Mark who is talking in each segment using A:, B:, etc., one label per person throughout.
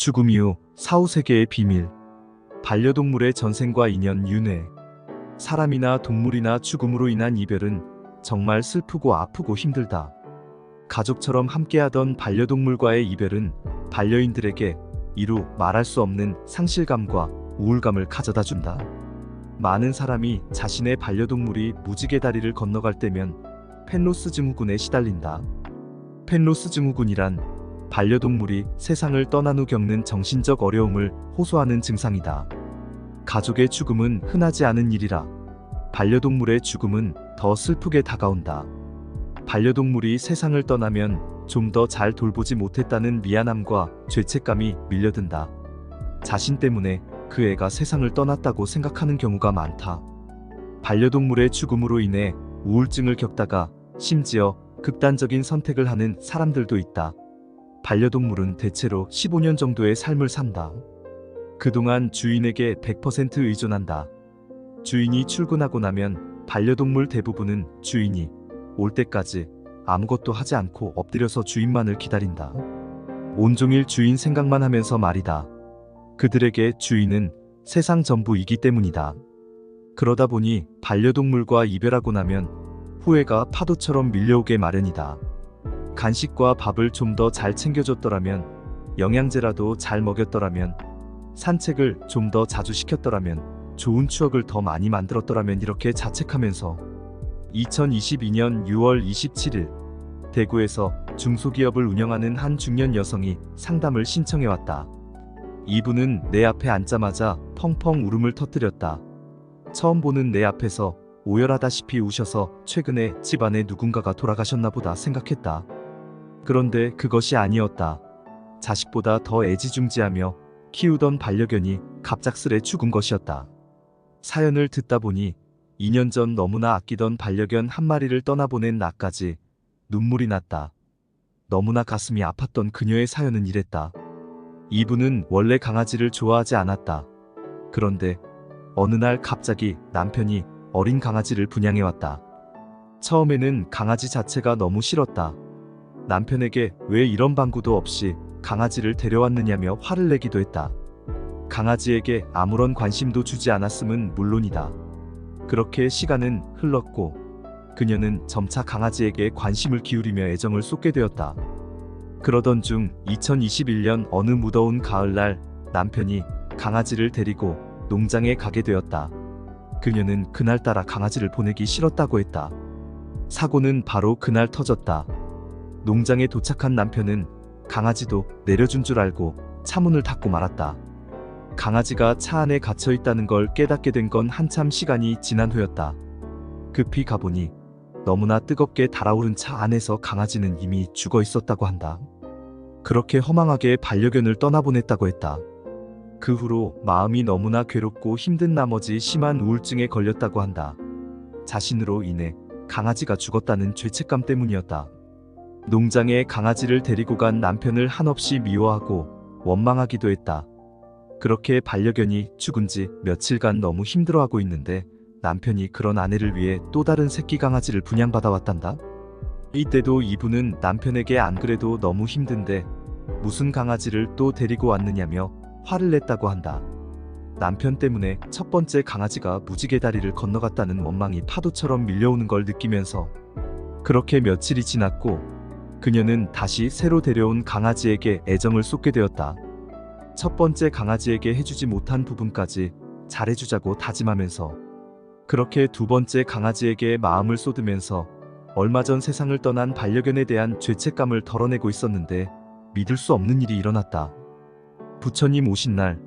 A: 죽음 이후 사후세계의 비밀. 반려동물의 전생과 인연 윤회. 사람이나 동물이나 죽음으로 인한 이별은 정말 슬프고 아프고 힘들다. 가족처럼 함께하던 반려동물과의 이별은 반려인들에게 이루 말할 수 없는 상실감과 우울감을 가져다 준다. 많은 사람이 자신의 반려동물이 무지개 다리를 건너갈 때면 펜로스 증후군에 시달린다. 펜로스 증후군이란 반려동물이 세상을 떠난 후 겪는 정신적 어려움을 호소하는 증상이다. 가족의 죽음은 흔하지 않은 일이라 반려동물의 죽음은 더 슬프게 다가온다. 반려동물이 세상을 떠나면 좀 더 잘 돌보지 못했다는 미안함과 죄책감이 밀려든다. 자신 때문에 그 애가 세상을 떠났다고 생각하는 경우가 많다. 반려동물의 죽음으로 인해 우울증을 겪다가 심지어 극단적인 선택을 하는 사람들도 있다. 반려동물은 대체로 15년 정도의 삶을 산다. 그동안 주인에게 100% 의존한다. 주인이 출근하고 나면 반려동물 대부분은 주인이 올 때까지 아무것도 하지 않고 엎드려서 주인만을 기다린다. 온종일 주인 생각만 하면서 말이다. 그들에게 주인은 세상 전부이기 때문이다. 그러다 보니 반려동물과 이별하고 나면 후회가 파도처럼 밀려오게 마련이다. 간식과 밥을 좀 더 잘 챙겨줬더라면, 영양제라도 잘 먹였더라면, 산책을 좀 더 자주 시켰더라면, 좋은 추억을 더 많이 만들었더라면 이렇게 자책하면서 2022년 6월 27일 대구에서 중소기업을 운영하는 한 중년 여성이 상담을 신청해왔다. 이분은 내 앞에 앉자마자 펑펑 울음을 터뜨렸다. 처음 보는 내 앞에서 오열하다시피 우셔서 최근에 집안에 누군가가 돌아가셨나 보다 생각했다. 그런데 그것이 아니었다. 자식보다 더 애지중지하며 키우던 반려견이 갑작스레 죽은 것이었다. 사연을 듣다 보니 2년 전 너무나 아끼던 반려견 한 마리를 떠나보낸 나까지 눈물이 났다. 너무나 가슴이 아팠던 그녀의 사연은 이랬다. 이분은 원래 강아지를 좋아하지 않았다. 그런데 어느 날 갑자기 남편이 어린 강아지를 분양해왔다. 처음에는 강아지 자체가 너무 싫었다. 남편에게 왜 이런 방구도 없이 강아지를 데려왔느냐며 화를 내기도 했다. 강아지에게 아무런 관심도 주지 않았음은 물론이다. 그렇게 시간은 흘렀고 그녀는 점차 강아지에게 관심을 기울이며 애정을 쏟게 되었다. 그러던 중 2021년 어느 무더운 가을날 남편이 강아지를 데리고 농장에 가게 되었다. 그녀는 그날따라 강아지를 보내기 싫었다고 했다. 사고는 바로 그날 터졌다. 농장에 도착한 남편은 강아지도 내려준 줄 알고 차문을 닫고 말았다. 강아지가 차 안에 갇혀 있다는 걸 깨닫게 된 건 한참 시간이 지난 후였다. 급히 가보니 너무나 뜨겁게 달아오른 차 안에서 강아지는 이미 죽어 있었다고 한다. 그렇게 허망하게 반려견을 떠나보냈다고 했다. 그 후로 마음이 너무나 괴롭고 힘든 나머지 심한 우울증에 걸렸다고 한다. 자신으로 인해 강아지가 죽었다는 죄책감 때문이었다. 농장에 강아지를 데리고 간 남편을 한없이 미워하고 원망하기도 했다. 그렇게 반려견이 죽은 지 며칠간 너무 힘들어하고 있는데 남편이 그런 아내를 위해 또 다른 새끼 강아지를 분양받아 왔단다. 이때도 이분은 남편에게 안 그래도 너무 힘든데 무슨 강아지를 또 데리고 왔느냐며 화를 냈다고 한다. 남편 때문에 첫 번째 강아지가 무지개 다리를 건너갔다는 원망이 파도처럼 밀려오는 걸 느끼면서 그렇게 며칠이 지났고 그녀는 다시 새로 데려온 강아지에게 애정을 쏟게 되었다. 첫 번째 강아지에게 해주지 못한 부분까지 잘해주자고 다짐하면서 그렇게 두 번째 강아지에게 마음을 쏟으면서 얼마 전 세상을 떠난 반려견에 대한 죄책감을 덜어내고 있었는데 믿을 수 없는 일이 일어났다. 부처님 오신 날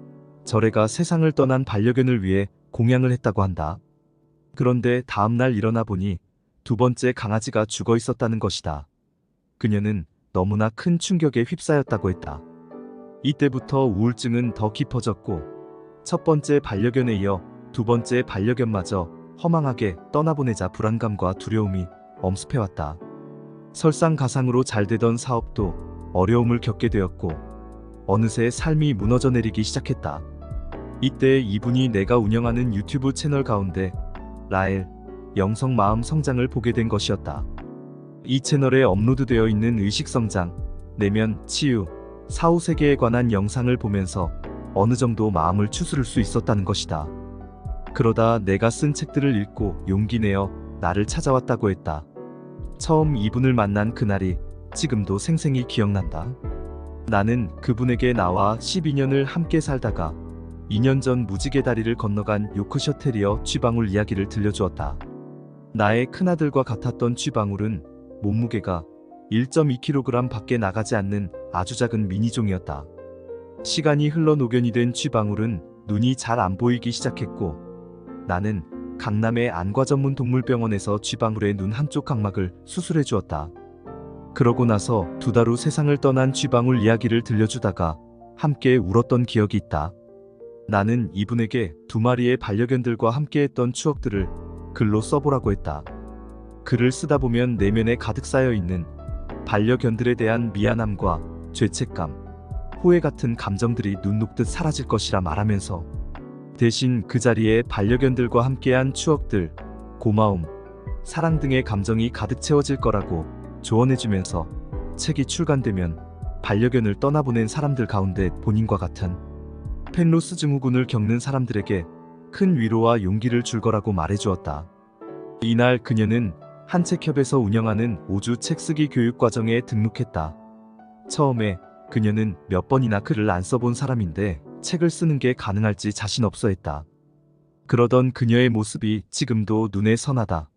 A: 절에가 세상을 떠난 반려견을 위해 공양을 했다고 한다. 그런데 다음날 일어나 보니 두 번째 강아지가 죽어 있었다는 것이다. 그녀는 너무나 큰 충격에 휩싸였다고 했다. 이때부터 우울증은 더 깊어졌고 첫 번째 반려견에 이어 두 번째 반려견마저 허망하게 떠나보내자 불안감과 두려움이 엄습해왔다. 설상가상으로 잘 되던 사업도 어려움을 겪게 되었고 어느새 삶이 무너져 내리기 시작했다. 이때 이분이 내가 운영하는 유튜브 채널 가운데 라엘 영성 마음 성장을 보게 된 것이었다. 이 채널에 업로드되어 있는 의식성장, 내면 치유, 사후세계에 관한 영상을 보면서 어느 정도 마음을 추스를 수 있었다는 것이다. 그러다 내가 쓴 책들을 읽고 용기 내어 나를 찾아왔다고 했다. 처음 이분을 만난 그날이 지금도 생생히 기억난다. 나는 그분에게 나와 12년을 함께 살다가 2년 전 무지개 다리를 건너간 요크셔 테리어 쥐방울 이야기를 들려주었다. 나의 큰아들과 같았던 쥐방울은 몸무게가 1.2kg 밖에 나가지 않는 아주 작은 미니종이었다. 시간이 흘러 노견이 된 쥐방울은 눈이 잘 안 보이기 시작했고 나는 강남의 안과 전문 동물병원에서 쥐방울의 눈 한쪽 각막을 수술해 주었다. 그러고 나서 2달 후 세상을 떠난 쥐방울 이야기를 들려주다가 함께 울었던 기억이 있다. 나는 이분에게 2마리의 반려견들과 함께했던 추억들을 글로 써보라고 했다. 글을 쓰다 보면 내면에 가득 쌓여 있는 반려견들에 대한 미안함과 죄책감, 후회 같은 감정들이 눈 녹듯 사라질 것이라 말하면서 대신 그 자리에 반려견들과 함께한 추억들, 고마움, 사랑 등의 감정이 가득 채워질 거라고 조언해주면서 책이 출간되면 반려견을 떠나보낸 사람들 가운데 본인과 같은 펜로스 증후군을 겪는 사람들에게 큰 위로와 용기를 줄 거라고 말해주었다. 이날 그녀는 한책협에서 운영하는 5주 책쓰기 교육과정에 등록했다. 처음에 그녀는 몇 번이나 글을 안 써본 사람인데 책을 쓰는 게 가능할지 자신 없어 했다. 그러던 그녀의 모습이 지금도 눈에 선하다.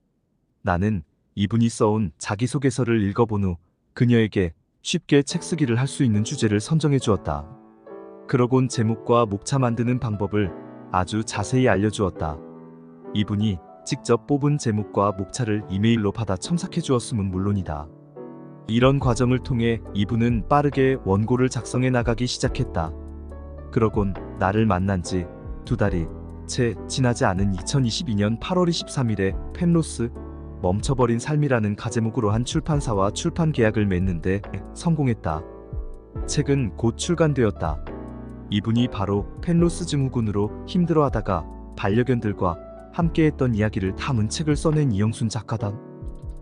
A: 나는 이분이 써온 자기소개서를 읽어본 후 그녀에게 쉽게 책쓰기를 할 수 있는 주제를 선정해 주었다. 그러곤 제목과 목차 만드는 방법을 아주 자세히 알려주었다. 이분이 직접 뽑은 제목과 목차를 이메일로 받아 첨삭해 주었음은 물론이다. 이런 과정을 통해 이분은 빠르게 원고를 작성해 나가기 시작했다. 그러곤 나를 만난 지 2달이 채 지나지 않은 2022년 8월 23일에 펜로스 멈춰버린 삶이라는 가제목으로 한 출판사와 출판 계약을 맺는데 성공했다. 책은 곧 출간되었다. 이분이 바로 펜로스 증후군으로 힘들어하다가 반려견들과 함께했던 이야기를 담은 책을 써낸 이영순 작가다.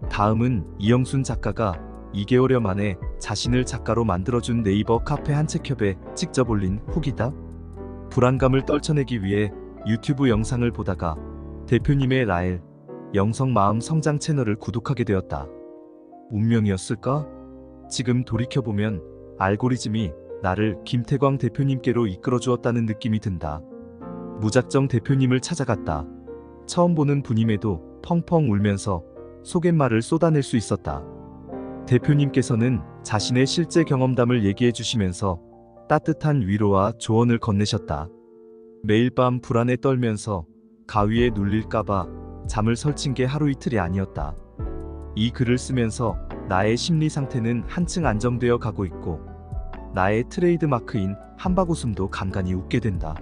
A: 다음은 이영순 작가가 2개월여 만에 자신을 작가로 만들어준 네이버 카페 한책협에 직접 올린 후기다. 불안감을 떨쳐내기 위해 유튜브 영상을 보다가 대표님의 라엘 영성마음 성장 채널을 구독하게 되었다. 운명이었을까? 지금 돌이켜보면 알고리즘이 나를 김태광 대표님께로 이끌어 주었다는 느낌이 든다. 무작정 대표님을 찾아갔다. 처음 보는 분임에도 펑펑 울면서 속갯말을 쏟아낼 수 있었다. 대표님께서는 자신의 실제 경험담을 얘기해 주시면서 따뜻한 위로와 조언을 건네셨다. 매일 밤 불안에 떨면서 가위에 눌릴까봐 잠을 설친 게 하루 이틀이 아니었다. 이 글을 쓰면서 나의 심리 상태는 한층 안정되어 가고 있고 나의 트레이드 마크인 한바구음도 간간히 웃게 된다.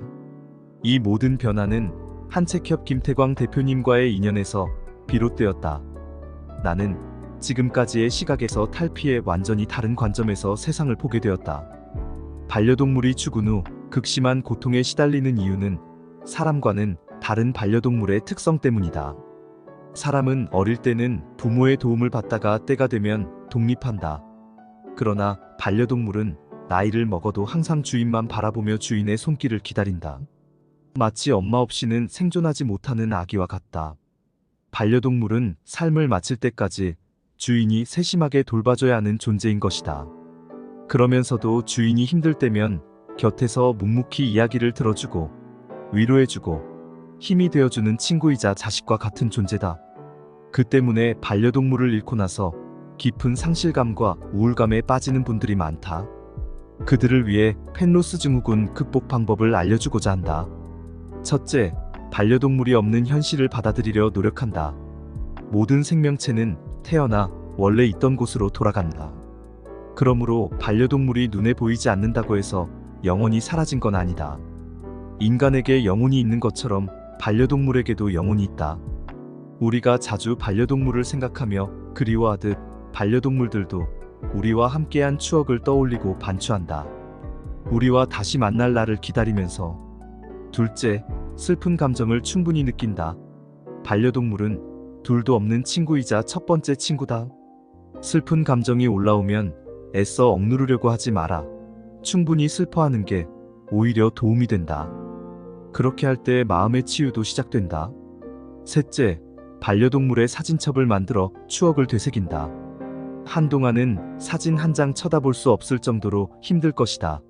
A: 이 모든 변화는 한책협 김태광 대표님과의 인연에서 비롯되었다. 나는 지금까지의 시각에서 탈피해 완전히 다른 관점에서 세상을 보게 되었다. 반려동물이 죽은 후 극심한 고통에 시달리는 이유는 사람과는 다른 반려동물의 특성 때문이다. 사람은 어릴 때는 부모의 도움을 받다가 때가 되면 독립한다. 그러나 반려동물은 나이를 먹어도 항상 주인만 바라보며 주인의 손길을 기다린다. 마치 엄마 없이는 생존하지 못하는 아기와 같다. 반려동물은 삶을 마칠 때까지 주인이 세심하게 돌봐줘야 하는 존재인 것이다. 그러면서도 주인이 힘들 때면 곁에서 묵묵히 이야기를 들어주고 위로해주고 힘이 되어주는 친구이자 자식과 같은 존재다. 그 때문에 반려동물을 잃고 나서 깊은 상실감과 우울감에 빠지는 분들이 많다. 그들을 위해 펜로스 증후군 극복 방법을 알려주고자 한다. 첫째, 반려동물이 없는 현실을 받아들이려 노력한다. 모든 생명체는 태어나 원래 있던 곳으로 돌아간다. 그러므로 반려동물이 눈에 보이지 않는다고 해서 영원히 사라진 건 아니다. 인간에게 영혼이 있는 것처럼 반려동물에게도 영혼이 있다. 우리가 자주 반려동물을 생각하며 그리워하듯 반려동물들도 우리와 함께한 추억을 떠올리고 반추한다. 우리와 다시 만날 날을 기다리면서. 둘째, 슬픈 감정을 충분히 느낀다. 반려동물은 둘도 없는 친구이자 첫 번째 친구다. 슬픈 감정이 올라오면 애써 억누르려고 하지 마라. 충분히 슬퍼하는 게 오히려 도움이 된다. 그렇게 할 때 마음의 치유도 시작된다. 셋째, 반려동물의 사진첩을 만들어 추억을 되새긴다. 한동안은 사진 한 장 쳐다볼 수 없을 정도로 힘들 것이다.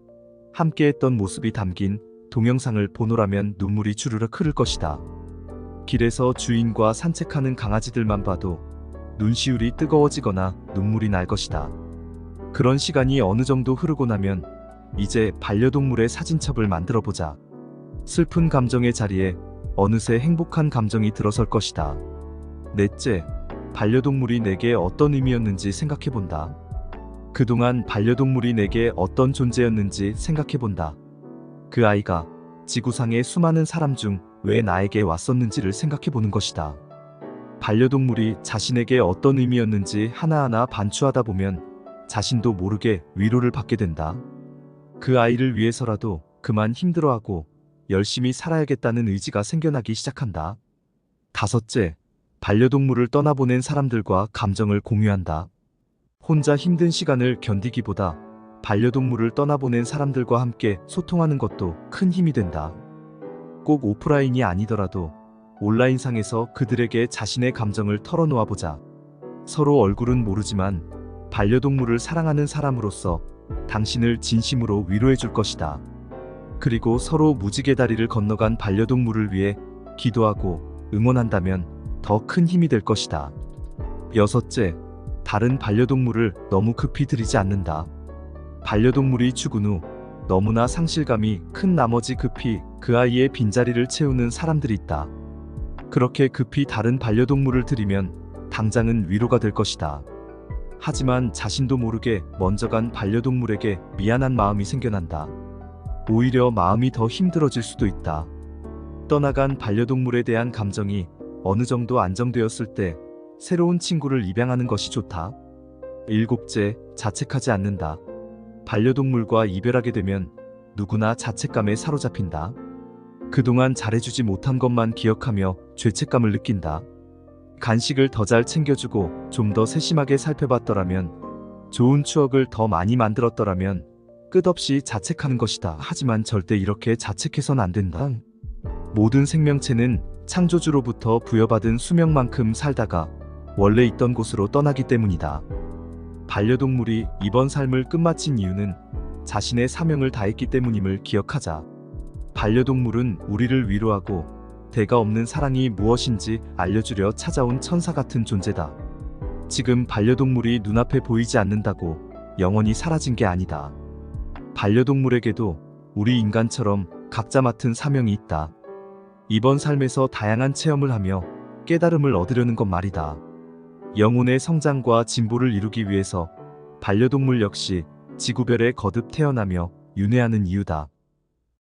A: 함께했던 모습이 담긴 동영상을 보노라면 눈물이 주르륵 흐를 것이다. 길에서 주인과 산책하는 강아지들만 봐도 눈시울이 뜨거워지거나 눈물이 날 것이다. 그런 시간이 어느 정도 흐르고 나면 이제 반려동물의 사진첩을 만들어 보자. 슬픈 감정의 자리에 어느새 행복한 감정이 들어설 것이다. 넷째, 반려동물이 내게 어떤 의미였는지 생각해 본다. 그동안 반려동물이 내게 어떤 존재였는지 생각해 본다. 그 아이가 지구상의 수많은 사람 중 왜 나에게 왔었는지를 생각해 보는 것이다. 반려동물이 자신에게 어떤 의미였는지 하나하나 반추하다 보면 자신도 모르게 위로를 받게 된다. 그 아이를 위해서라도 그만 힘들어하고 열심히 살아야겠다는 의지가 생겨나기 시작한다. 다섯째, 반려동물을 떠나보낸 사람들과 감정을 공유한다. 혼자 힘든 시간을 견디기보다 반려동물을 떠나보낸 사람들과 함께 소통하는 것도 큰 힘이 된다. 꼭 오프라인이 아니더라도 온라인상에서 그들에게 자신의 감정을 털어놓아 보자. 서로 얼굴은 모르지만 반려동물을 사랑하는 사람으로서 당신을 진심으로 위로해 줄 것이다. 그리고 서로 무지개 다리를 건너간 반려동물을 위해 기도하고 응원한다면 더 큰 힘이 될 것이다. 여섯째, 다른 반려동물을 너무 급히 들이지 않는다. 반려동물이 죽은 후 너무나 상실감이 큰 나머지 급히 그 아이의 빈자리를 채우는 사람들이 있다. 그렇게 급히 다른 반려동물을 들이면 당장은 위로가 될 것이다. 하지만 자신도 모르게 먼저 간 반려동물에게 미안한 마음이 생겨난다. 오히려 마음이 더 힘들어질 수도 있다. 떠나간 반려동물에 대한 감정이 어느 정도 안정되었을 때 새로운 친구를 입양하는 것이 좋다. 일곱째, 자책하지 않는다. 반려동물과 이별하게 되면 누구나 자책감에 사로잡힌다. 그동안 잘해주지 못한 것만 기억하며 죄책감을 느낀다. 간식을 더 잘 챙겨주고 좀 더 세심하게 살펴봤더라면, 좋은 추억을 더 많이 만들었더라면 끝없이 자책하는 것이다. 하지만 절대 이렇게 자책해선 안 된다. 모든 생명체는 창조주로부터 부여받은 수명만큼 살다가 원래 있던 곳으로 떠나기 때문이다. 반려동물이 이번 삶을 끝마친 이유는 자신의 사명을 다했기 때문임을 기억하자. 반려동물은 우리를 위로하고 대가 없는 사랑이 무엇인지 알려주려 찾아온 천사 같은 존재다. 지금 반려동물이 눈앞에 보이지 않는다고 영원히 사라진 게 아니다. 반려동물에게도 우리 인간처럼 각자 맡은 사명이 있다. 이번 삶에서 다양한 체험을 하며 깨달음을 얻으려는 것 말이다. 영혼의 성장과 진보를 이루기 위해서 반려동물 역시 지구별에 거듭 태어나며 윤회하는 이유다.